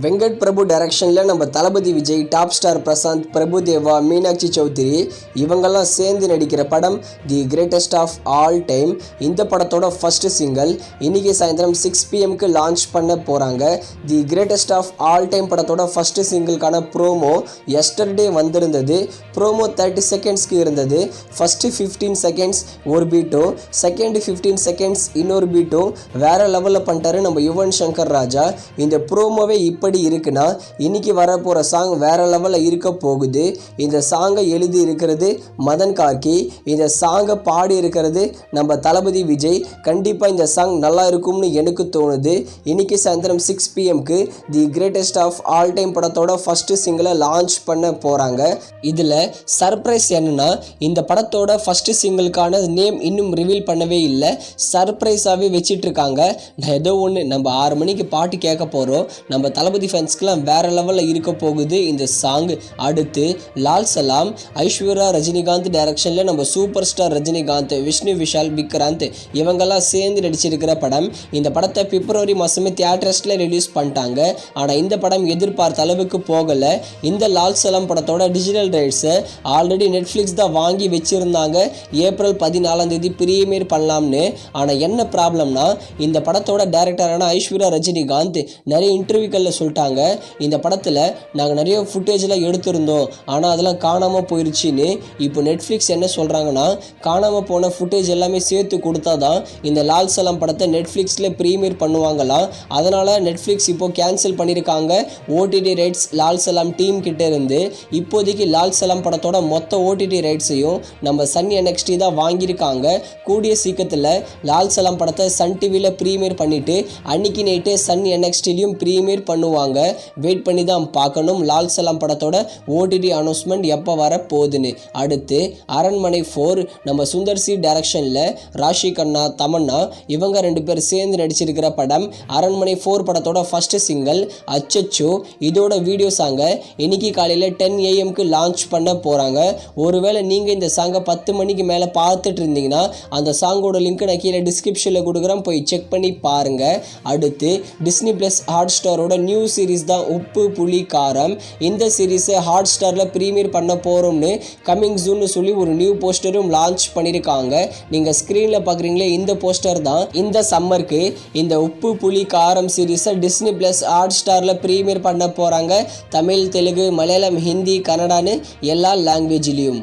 வெங்கட் பிரபு டைரக்ஷனில் நம்ம Thalapathy Vijay, top star Prashanth, Prabhudeva, Meenakshi Chaudhary இவங்கெல்லாம் சேர்ந்து நடிக்கிற படம் the greatest of all time. இந்த படத்தோட ஃபர்ஸ்ட் சிங்கிள் இன்னைக்கு சாயந்தரம் 6 PM லான்ச் பண்ண போகிறாங்க. The greatest of all time படத்தோட ஃபர்ஸ்ட் சிங்கிள்கான ப்ரோமோ எஸ்டர்டே வந்திருந்தது. ப்ரோமோ 30 செகண்ட்ஸ்க்கு இருந்தது. ஃபர்ஸ்ட் 15 செகண்ட்ஸ் ஒரு பீட்டும், செகண்ட் 15 செகண்ட்ஸ் இன்னொரு பீட்டும் வேற லெவலில் பண்ணிட்டாரு நம்ம யுவன் சங்கர் ராஜா. இந்த ப்ரோமோவே இப்படி இருக்குன்னா இன்னைக்கு வரப்போகிற சாங் வேற லெவலில் இருக்க போகுது. இந்த சாங்கை எழுதி இருக்கிறது மதன் கார்கி, இந்த சாங்கை பாடி இருக்கிறது நம்ம தளபதி விஜய். கண்டிப்பாக இந்த சாங் நல்லா இருக்கும்னு எனக்கு தோணுது. இன்னைக்கு சாயந்தரம் 6 PM the greatest of all time படத்தோட ஃபர்ஸ்ட் சிங்கிளை லான்ச் பண்ண போகிறாங்க. இதில் சர்ப்ரைஸ் என்னன்னா, இந்த படத்தோட ஃபர்ஸ்ட் சிங்கிளுக்கான நேம் இன்னும் ரிவீல் பண்ணவே இல்லை, சர்ப்ரைஸாகவே வச்சிட்டு இருக்காங்க. ஏதோ ஒன்று நம்ம 6 மணிக்கு பாட்டு கேட்க போகிறோம். நம்ம தளபதி ஃபேன்ஸ்க்குலாம் வேற லெவலில் இருக்க போகுது இந்த சாங். அடுத்து லால் சலாம், ஐஸ்வர்யா ரஜினிகாந்த் டைரக்ஷனில் நம்ம சூப்பர் ஸ்டார் ரஜினிகாந்த், விஷ்ணு விஷால், விக்ராந்த் இவங்கெல்லாம் சேர்ந்து நடிச்சிருக்கிற படம். இந்த படத்தை பிப்ரவரி மாதமே தியேட்டர்ஸில் ரிலீஸ் பண்ணிட்டாங்க. ஆனால் இந்த படம் எதிர்பார்த்த அளவுக்கு போகலை. இந்த லால் சலாம் படத்தோட டிஜிட்டல் ரைட்ஸை ஆல்ரெடி நெட்ஃப்ளிக்ஸ் தான் வாங்கி வச்சுருந்தாங்க, ஏப்ரல் 14 ப்ரீமியர் பண்ணலாம்னு. ஆனால் என்ன ப்ராப்ளம்னா, இந்த படத்தோட டைரக்டரான ஐஸ்வர்யா ரஜினிகாந்த் நிறைய இன்டர்வியூக்களில் சொல்லிட்டாங்க, இந்த படத்தில் நாங்கள் நிறைய ஃபுட்டேஜெலாம் எடுத்திருந்தோம், ஆனால் அதெல்லாம் காணாமல் போயிடுச்சின்னு. இப்போ நெட்ஃப்ளிக்ஸ் என்ன சொல்கிறாங்கன்னா, காணாமல் போன ஃபுட்டேஜ் எல்லாமே சேர்த்து கொடுத்தா தான் இந்த லால் சலாம் படத்தை நெட்ஃப்ளிக்ஸில் ப்ரீமியர் பண்ணுவாங்களாம். அதனால் நெட்ஃப்ளிக்ஸ் இப்போ கேன்சல் பண்ணியிருக்காங்க OTT rights Lal Salaam team கிட்ட இருந்து. இப்போதைக்கு லால் சலாம் படத்தோட மொத்த ஓடிடி ரைட்ஸையும் நம்ம சன் NXT தான் வாங்கியிருக்காங்க. கூடிய சீக்கிரத்தில் லால் சலாம் படத்தை சன் டிவியில் ப்ரீமியர் பண்ணிவிட்டு அன்னைக்கு நைட்டு சன் NXTலையும் ப்ரீமியர் பண்ணுவாங்க. வெயிட் பண்ணி தான் பார்க்கணும் லால் சலாம் படத்தோட ஓடிடி அனௌன்ஸ்மெண்ட் எப்போ வர போகுதுன்னு. அடுத்து அரண்மனை 4 நம்ம சுந்தர் சி டைரக்ஷனில் ராஷி கண்ணா, தமன்னா இவங்க 2 பேர் சேர்ந்து நடிச்சிருக்கிற படம். அரண்மனை 4 படத்தோட ஃபர்ஸ்ட் சிங்கிள் அச்சச்சோ இதோட வீடியோ சாங்கை இன்னைக்கு காலையில் 10 AM லான்ச் பண்ண போகிறாங்க. ஒருவேளை நீங்கள் இந்த சாங்கை 10 மணிக்கு மேலே பார்த்துட்டு இருந்தீங்கன்னா அந்த சாங்கோட லிங்க் நான் கீழே டிஸ்கிரிப்ஷனில் கொடுக்குறேன், போய் செக் பண்ணி பாருங்கள். அடுத்து டிஸ்னி ப்ளஸ் ஹாட் ஸ்டாரோட நியூ சீரீஸ் தான் உப்பு புளி காரம். இந்த சீரீஸை ஹாட் ஸ்டாரில் ப்ரீமியர் பண்ண போகிறோம்னு கம்மிங் ஜூன்னு சொல்லி ஒரு நியூ போஸ்டரும் லான்ச் பண்ணியிருக்காங்க. நீங்கள் ஸ்க்ரீனில் பார்க்குறீங்களே இந்த போஸ்டர் தான். இந்த சம்மருக்கு இந்த உப்பு புளி காரம் சீரீஸை டிஸ்னி ப்ளஸ் ஹாட் ஸ்டாரில் ப்ரீமியர் பண்ண போகிறாங்க. தமிழ், தெலுங்கு, மலையாளம், ஹிந்தி, கன்னடான்னு எல்லா லாங்குவேஜ்லேயும்.